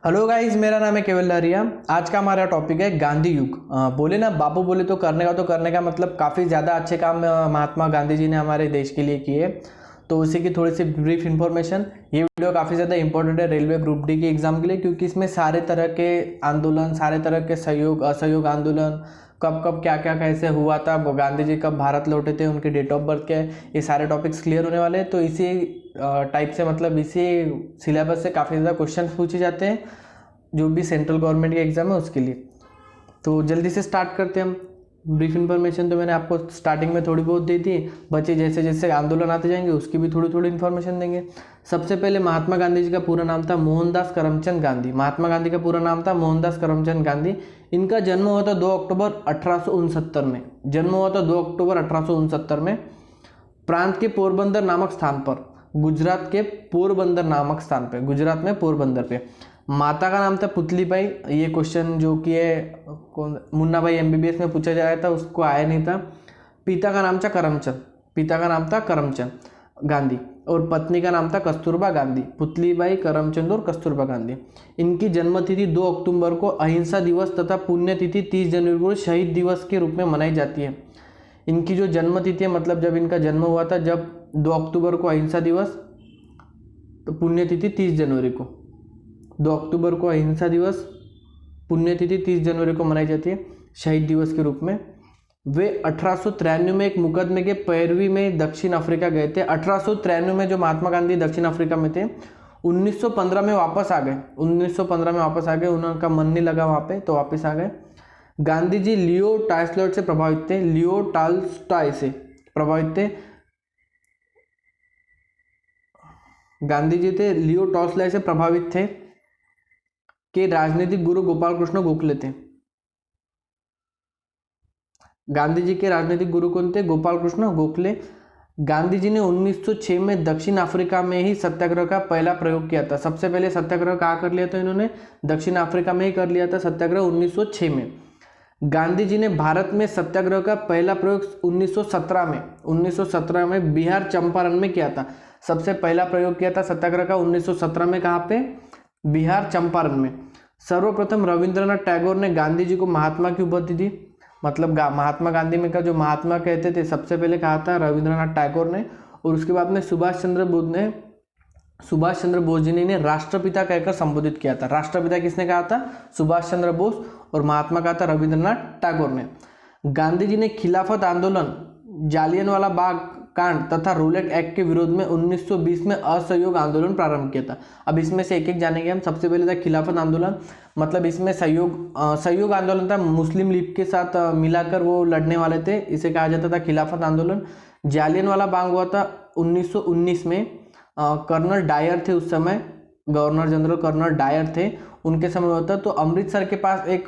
Hello guys, मेरा नाम है केवल लहरिया। आज का हमारा टॉपिक है गांधी युग। बोले ना, बापू बोले तो करने का मतलब काफ़ी ज़्यादा अच्छे काम महात्मा गांधी जी ने हमारे देश के लिए किए। तो उसी की थोड़ी सी ब्रीफ इन्फॉर्मेशन। ये वीडियो काफ़ी ज़्यादा इंपॉर्टेंट है रेलवे ग्रुप डी के एग्जाम के लिए, क्योंकि इसमें सारे तरह के आंदोलन, सारे तरह के सहयोग असहयोग आंदोलन, कब कब क्या क्या कैसे हुआ था, वो गांधी जी कब भारत लौटे थे, उनकी डेट ऑफ बर्थ क्या है, ये सारे टॉपिक्स क्लियर होने वाले हैं। तो इसी टाइप से मतलब इसी सिलेबस से काफ़ी ज़्यादा क्वेश्चन पूछे जाते हैं जो भी सेंट्रल गवर्नमेंट के एग्जाम है उसके लिए। तो जल्दी से स्टार्ट करते हैं हम। ब्रीफ इन्फॉर्मेशन तो मैंने आपको स्टार्टिंग में थोड़ी बहुत दी थी, बच्चे जैसे जैसे आंदोलन आते जाएंगे उसकी भी थोड़ी थोड़ी इन्फॉर्मेशन देंगे। सबसे पहले महात्मा गांधी जी का पूरा नाम था मोहनदास करमचंद गांधी। महात्मा गांधी का पूरा नाम था मोहनदास करमचंद गांधी। इनका जन्म हुआ था 2 अक्टूबर 1869 में। जन्म हुआ था 2 अक्टूबर 1869 में प्रांत के पोरबंदर नामक स्थान पर, गुजरात के पोरबंदर नामक स्थान पे, गुजरात में पोरबंदर पे। माता का नाम था पुतलीबाई। ये क्वेश्चन जो कि है कौन, मुन्ना भाई एमबीबीएस में पूछा जाया था, उसको आया नहीं था। पिता का नाम था करमचंद, पिता का नाम था करमचंद गांधी, और पत्नी का नाम था कस्तूरबा गांधी। पुतलीबाई, करमचंद और कस्तूरबा गांधी। इनकी जन्मतिथि 2 अक्टूबर को अहिंसा दिवस तथा पुण्यतिथि 30 जनवरी को शहीद दिवस के रूप में मनाई जाती है। इनकी जो जन्मतिथि है, मतलब जब इनका जन्म हुआ था, जब 2 अक्टूबर को अहिंसा दिवस, तो पुण्यतिथि 30 जनवरी को, 2 अक्टूबर को अहिंसा दिवस, पुण्यतिथि 30 जनवरी को मनाई जाती है शहीद दिवस के रूप में। वे 1893 में एक मुकदमे के पैरवी में दक्षिण अफ्रीका गए थे। 1893 में जो महात्मा गांधी दक्षिण अफ्रीका में थे, 1915 में वापस आ गए। 1915 में वापस आ गए, उनका मन नहीं लगा वहाँ पे तो वापस आ गए। गांधी जी लियो टॉल्स्टॉय से प्रभावित थे, लियो टॉल्स्टॉय से प्रभावित थे। गांधी जी थे लियो टॉल्स्टॉय से प्रभावित थे के राजनीतिक गुरु गोपाल कृष्ण गोखले थे। गांधी जी के राजनीतिक गुरु कौन थे? गोपाल कृष्ण गोखले। गांधी जी ने 1906 में दक्षिण अफ्रीका में ही सत्याग्रह का पहला प्रयोग किया था। सबसे पहले सत्याग्रह कहाँ कर लिया था इन्होंने? दक्षिण अफ्रीका में ही कर लिया था सत्याग्रह 1906 में। गांधी जी ने भारत में सत्याग्रह का पहला प्रयोग 1917 में बिहार चंपारण में किया था। सबसे पहला प्रयोग किया था सत्याग्रह का 1917 में। कहाँ पे? बिहार चंपारण में। सर्वप्रथम रविंद्रनाथ टैगोर ने गांधी जी को महात्मा की उपाधि दी। मतलब महात्मा गांधी में का जो महात्मा कहते थे, सबसे पहले कहा था रविंद्रनाथ टैगोर ने, और उसके बाद में सुभाष चंद्र बोस जी ने इन्हें राष्ट्रपिता कहकर संबोधित किया था। राष्ट्रपिता किसने कहा था? सुभाष चंद्र बोस, और महात्मा कहा था रविंद्रनाथ टैगोर ने। गांधी जी ने खिलाफत आंदोलन, जालियनवाला बाग कांड तथा रोलेट एक्ट के विरोध में 1920 में असहयोग आंदोलन प्रारंभ किया था। अब इसमें से एक एक जानेंगे हम। सबसे पहले था खिलाफत आंदोलन, मतलब इसमें सहयोग आंदोलन था, मुस्लिम लीग के साथ मिलाकर वो लड़ने वाले थे, इसे कहा जाता था खिलाफत आंदोलन। जालियनवाला बाग हुआ था 1919 में। कर्नल डायर थे उस समय, गवर्नर जनरल कर्नल डायर थे, उनके समय होता। तो अमृतसर के पास एक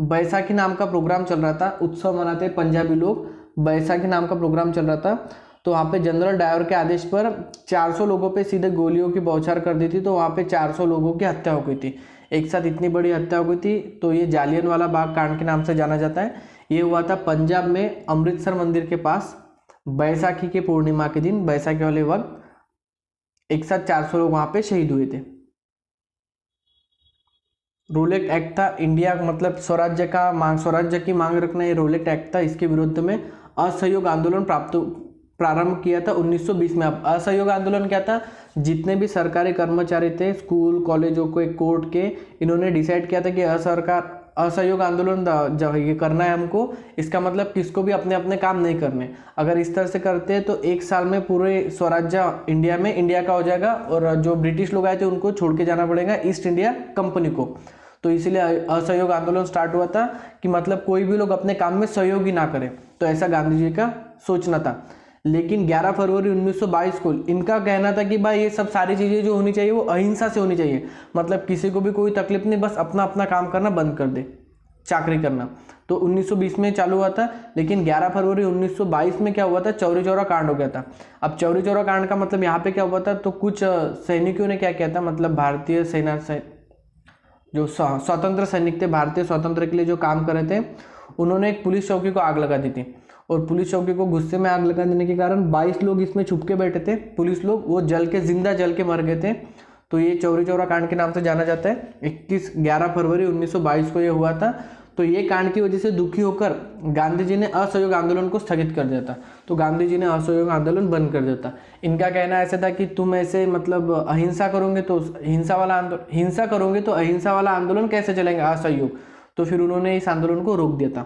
बैसाखी नाम का प्रोग्राम चल रहा था, उत्सव मनाते पंजाबी लोग, बैसाखी नाम का प्रोग्राम चल रहा था। तो वहाँ पे जनरल डायर के आदेश पर 400 लोगों पे सीधे गोलियों की बौछार कर दी थी। तो वहाँ पे 400 लोगों की हत्या हो गई थी, एक साथ इतनी बड़ी हत्या हो गई थी। तो ये जालियनवाला बाग कांड के नाम से जाना जाता है। ये हुआ था पंजाब में अमृतसर मंदिर के पास बैसाखी के पूर्णिमा के दिन, बैसाखी वाले वक्त एक साथ 400 लोग वहाँ पे शहीद हुए थे। रोलेट एक्ट था, इंडिया मतलब स्वराज्य की मांग रखना, ये रोलेट एक्ट था। इसके विरुद्ध में असहयोग आंदोलन प्रारंभ किया था 1920 में। अब असहयोग आंदोलन क्या था? जितने भी सरकारी कर्मचारी थे, स्कूल कॉलेजों को, कोर्ट के, इन्होंने डिसाइड किया था कि असहयोग आंदोलन जब ये करना है हमको, इसका मतलब किसको भी अपने अपने काम नहीं करने। अगर इस तरह से करते हैं तो 1 साल में पूरे स्वराज्य इंडिया का हो जाएगा, और जो ब्रिटिश लोग आए थे उनको छोड़ के जाना पड़ेगा ईस्ट इंडिया कंपनी को। तो इसीलिए असहयोग आंदोलन स्टार्ट हुआ था कि मतलब कोई भी लोग अपने काम में सहयोग ही ना करे। तो ऐसा गांधी जी का सोचना था। लेकिन 11 फरवरी 1922 को इनका कहना था कि भाई ये सब सारी चीज़ें जो होनी चाहिए वो अहिंसा से होनी चाहिए, मतलब किसी को भी कोई तकलीफ नहीं, बस अपना अपना काम करना बंद कर दे, चाकरी करना। तो 1920 में चालू हुआ था। लेकिन 11 फरवरी 1922 में क्या हुआ था? चौरी चौरा कांड हो गया था। अब चौरी चौरा कांड का मतलब यहाँ पे क्या हुआ था? तो कुछ सैनिकों ने क्या किया था, मतलब भारतीय सेना से जो स्वतंत्र सैनिक थे, भारतीय स्वतंत्र के लिए जो काम कर रहे थे, उन्होंने एक पुलिस चौकी को आग लगा दी थी। और पुलिस चौकी को गुस्से में आग लगा देने के कारण 22 लोग इसमें छुप के बैठे थे, पुलिस लोग, वो जिंदा जल के मर गए थे। तो ये चौरी चौरा कांड के नाम से जाना जाता है। 11 फरवरी 1922 को ये हुआ था। तो ये कांड की वजह से दुखी होकर गांधी जी ने असहयोग आंदोलन को स्थगित कर दिया था। तो गांधी जी ने असहयोग आंदोलन बंद कर दिया था। इनका कहना ऐसा था कि तुम ऐसे मतलब अहिंसा करोगे तो अहिंसा वाला आंदोलन कैसे चलेगा, असहयोग। तो फिर उन्होंने इस आंदोलन को रोक दिया था।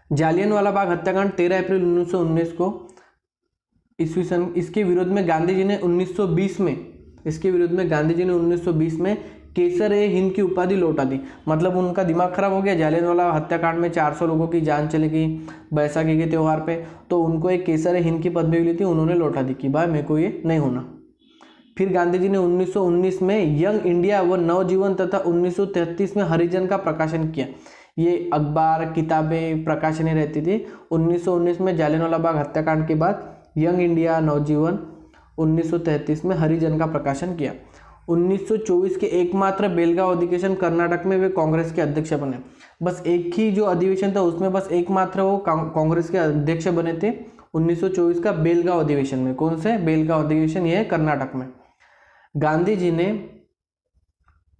जालियनवाला बाग हत्याकांड 13 अप्रैल 1919 को ईस्वी सन, इसके विरोध में गांधी जी ने 1920 में केसर ए हिंद की उपाधि लौटा दी। मतलब उनका दिमाग खराब हो गया, जालियनवाला हत्याकांड में 400 लोगों की जान चली गई बैसाखी के त्यौहार पे, तो उनको एक केसर ए हिंद की पदवी मिली थी, उन्होंने लौटा दी कि भाई मेरे को ये नहीं होना। फिर गांधी जी ने 1919 में यंग इंडिया व नवजीवन तथा 1933 में हरिजन का प्रकाशन किया। ये अखबार किताबें प्रकाशनी रहती थी। 1919 में जालियनवाला बाग हत्याकांड के बाद यंग इंडिया नवजीवन, 1933 में हरिजन का प्रकाशन किया। 1924 के एकमात्र बेलगांव अधिवेशन कर्नाटक में वे कांग्रेस के अध्यक्ष बने। बस एक ही जो अधिवेशन था उसमें बस एकमात्र वो कांग्रेस के अध्यक्ष बने थे 1924 का बेलगांव अधिवेशन में। कौन से बेलगांव अधिवेशन? ये है कर्नाटक में। गांधी जी ने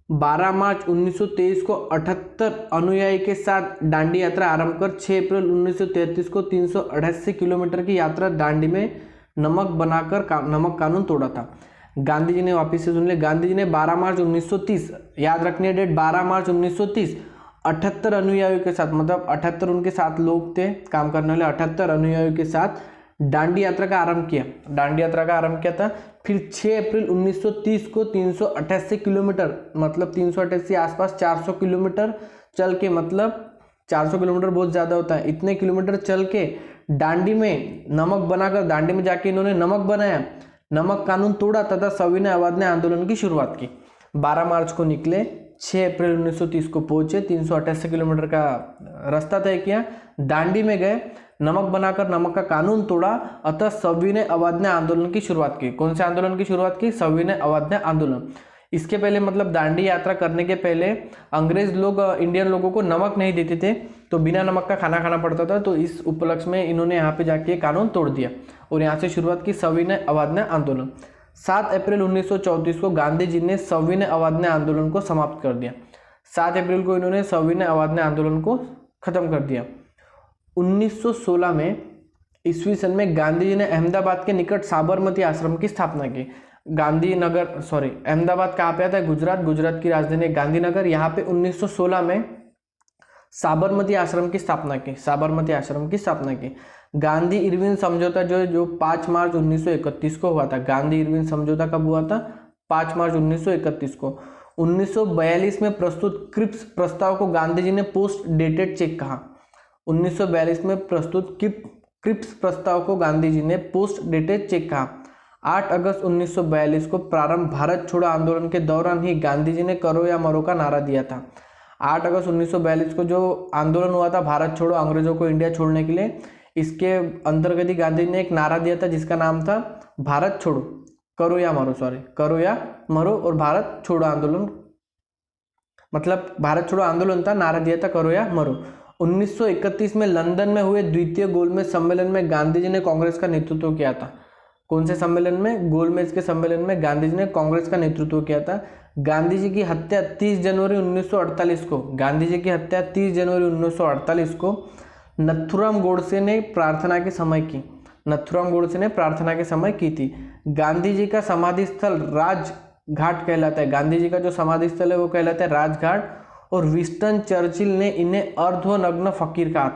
12 मार्च 1923 को 78 अनुयायी के साथ दांडी यात्रा आरंभ कर 6 अप्रैल 1933 को 388 किलोमीटर की यात्रा दांडी में नमक बनाकर नमक कानून तोड़ा था। गांधी जी ने, वापिस से सुन ले, गांधी जी ने 12 मार्च 1930, याद रखनी है डेट, 12 मार्च 1930 78 अनुयायियों के साथ, मतलब 78 उनके साथ लोग थे काम करने वाले, 78 अनुयायियों के साथ दांडी यात्रा का आरंभ किया। दांडी यात्रा का आरंभ किया था। फिर 6 अप्रैल 1930 को 388 किलोमीटर, मतलब 388 आसपास 400 किलोमीटर चल के, मतलब 400 किलोमीटर बहुत ज़्यादा होता है, इतने किलोमीटर चल के दांडी में नमक बनाकर, दांडी में जाके इन्होंने नमक बनाया, नमक कानून तोड़ा तथा सविनय अवज्ञा आंदोलन की शुरुआत की। 12 मार्च को निकले, 6 अप्रैल 1930 को पहुंचे, 388 किलोमीटर का रास्ता तय किया, दांडी में गए, नमक बनाकर नमक का कानून तोड़ा, अतः सविनय अवज्ञा आंदोलन की शुरुआत की। कौन से आंदोलन की शुरुआत की? सविनय अवज्ञा आंदोलन। इसके पहले, मतलब दांडी यात्रा करने के पहले अंग्रेज लोग इंडियन लोगों को नमक नहीं देते थे, तो बिना नमक का खाना खाना पड़ता था। तो इस उपलक्ष्य में इन्होंने यहाँ पे जाके कानून तोड़ दिया और यहाँ से शुरुआत की सविनय अवज्ञा आंदोलन। 7 अप्रैल 1934 को गांधी जी ने सविनय अवज्ञा आंदोलन को समाप्त कर दिया। 7 अप्रैल को इन्होंने सविनय अवज्ञा आंदोलन को खत्म कर दिया। 1916 में ईस्वी सन में गांधी जी ने अहमदाबाद के निकट साबरमती आश्रम की स्थापना की। अहमदाबाद कहाँ पे आता है? गुजरात की राजधानी गांधीनगर। यहाँ पे 1916 में साबरमती आश्रम की स्थापना की। गांधी इरविन समझौता जो 5 मार्च 1931 को हुआ था। गांधी इरविन समझौता कब हुआ था? 5 मार्च 1931 को। 1942 में प्रस्तुत क्रिप्स प्रस्ताव को गांधी जी ने पोस्ट डेटेड चेक कहा। 1942 में प्रस्तुत क्रिप्स प्रस्ताव को गांधी जी ने पोस्ट डेटेड चेक कहा। 8 अगस्त 1942 को प्रारंभ भारत छोड़ो आंदोलन के दौरान ही गांधी जी ने करो या मरो का नारा दिया था। 8 अगस्त 1942 को जो आंदोलन हुआ था भारत छोड़ो, अंग्रेजों को इंडिया छोड़ने के लिए, इसके अंतर्गत ही गांधी जी ने एक नारा दिया था जिसका नाम था भारत छोड़ो, करो या मरो और भारत छोड़ो आंदोलन, मतलब भारत छोड़ो आंदोलन था, नारा दिया था करो या मरो। 1931 में लंदन में हुए द्वितीय गोलमेज सम्मेलन में गांधी जी ने कांग्रेस का नेतृत्व किया था। कौन से सम्मेलन में? गोलमेज के सम्मेलन में गांधी जी ने कांग्रेस का नेतृत्व किया था। गांधी जी की हत्या 30 जनवरी 1948 को नथुराम गोडसे ने प्रार्थना के समय की थी। गांधी जी का समाधि स्थल राजघाट कहलाता है। गांधी जी का जो समाधि स्थल है वो कहलाता है राजघाट। और विंस्टन चर्चिल ने इन्हें अर्धनग्न फकीर कहा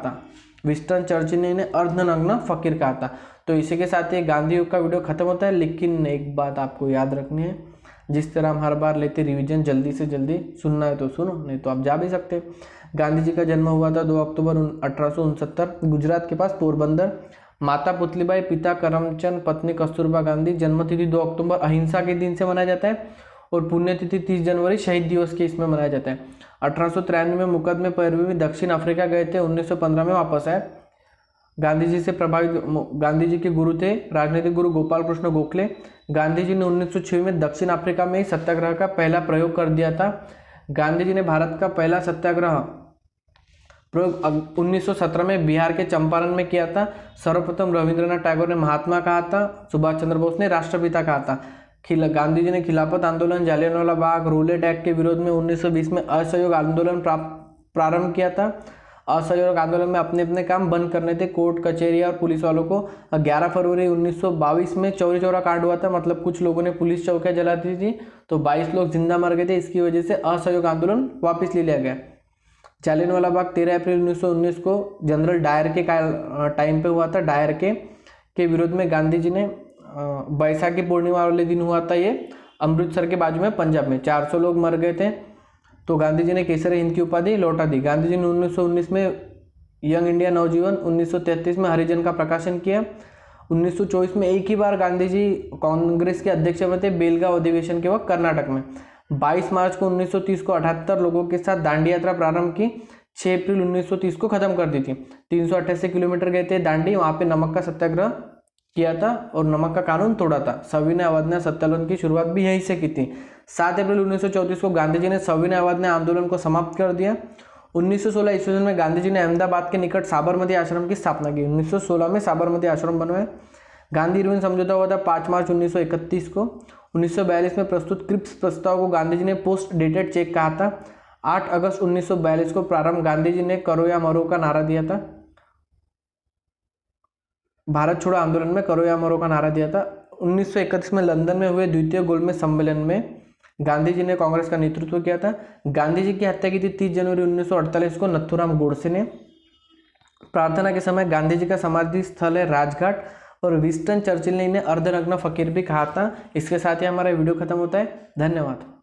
था। तो इसी के साथ ये गांधी युग का वीडियो खत्म होता है। लेकिन एक बात आपको याद रखनी है, जिस तरह हम हर बार लेते रिवीजन, जल्दी से जल्दी सुनना है तो सुनो, नहीं तो आप जा भी सकते। गांधी जी का जन्म हुआ था 2 अक्टूबर 1869 गुजरात के पास पोरबंदर। माता पुतलीबाई, पिता करमचंद, पत्नी कस्तूरबा गांधी। जन्मतिथि 2 अक्टूबर अहिंसा के दिन से मनाया जाता है और पुण्यतिथि 30 जनवरी शहीद दिवस के इसमें मनाया जाता है। 1893 में मुकदमे पैरवी में दक्षिण अफ्रीका गए थे, 1915 में वापस आए। गांधी जी से प्रभावित गांधी जी के गुरु थे राजनीतिक गुरु गोपाल कृष्ण गोखले। गांधी जी ने 1906 में दक्षिण अफ्रीका में सत्याग्रह का पहला प्रयोग कर दिया था। गांधी जी ने भारत का पहला सत्याग्रह प्रयोग 1917 में बिहार के चंपारण में किया था। सर्वप्रथम रविंद्रनाथ टैगोर ने महात्मा कहा था, सुभाष चंद्र बोस ने राष्ट्रपिता कहा था। गांधी जी ने खिलाफत आंदोलन, जालियांवाला बाग, रूलेट एक्ट के विरोध में 1920 में असहयोग आंदोलन प्रारंभ किया था। असहयोग आंदोलन में अपने अपने काम बंद करने थे, कोर्ट कचहरी और पुलिस वालों को। 11 फरवरी 1922 में चौरी चौरा कांड हुआ था, मतलब कुछ लोगों ने पुलिस चौकियां जला दी थी, तो 22 लोग जिंदा मर गए थे। इसकी वजह से असहयोग आंदोलन वापस ले लिया गया। जालियांवाला बाग 13 अप्रैल 1919 को जनरल डायर के टाइम पे हुआ था। डायर के विरोध में गांधी जी ने बैसाखी पूर्णिमा वाले दिन हुआ था ये, अमृतसर के बाजू में पंजाब में 400 लोग मर गए थे। तो गांधी जी ने केसरी हिंद की उपाधि लौटा दी। गांधी जी ने 1919 में यंग इंडिया नवजीवन, 1933 में हरिजन का प्रकाशन किया। 1924 में एक ही बार गांधी जी कांग्रेस के अध्यक्ष बने थे, बेलगांव अधिवेशन के वक्त कर्नाटक में। 22 मार्च को 1930 को 78 लोगों के साथ दांडी यात्रा प्रारंभ की। 6 अप्रैल 1930 को खत्म कर दी थी। 388 किलोमीटर गए थे दांडी, वहां पे नमक का सत्याग्रह किया था और नमक का कानून तोड़ा था। सविनय अवज्ञा सत्याग्रह की शुरुआत भी यहीं से की थी। 7 अप्रैल 1934 को गांधी जी ने सविनय अवज्ञा आंदोलन को समाप्त कर दिया। 1916 ईस्वी में गांधी जी ने अहमदाबाद के निकट साबरमती आश्रम की स्थापना की। 1916 में साबरमती आश्रम बनवाया। गांधी इरविन समझौता हुआ था 5 मार्च 1931 को। 1942 में प्रस्तुत क्रिप्स प्रस्ताव को गांधी जी ने पोस्ट डेटेड चेक कहा था। 8 अगस्त 1942 को प्रारंभ गांधी जी ने करो या मरो का नारा दिया था। भारत छोड़ो आंदोलन में करो या मरो का नारा दिया था। 1931 में लंदन में हुए द्वितीय गोलमेज सम्मेलन में गांधी जी ने कांग्रेस का नेतृत्व किया था। गांधी जी की हत्या की थी 30 जनवरी 1948 को नथुराम गोडसे ने। प्रार्थना के समय गांधी जी का समाधि स्थल है राजघाट, और विंस्टन चर्चिल ने इन्हें अर्धनग्न फकीर भी कहा था। इसके साथ ही हमारा वीडियो खत्म होता है। धन्यवाद।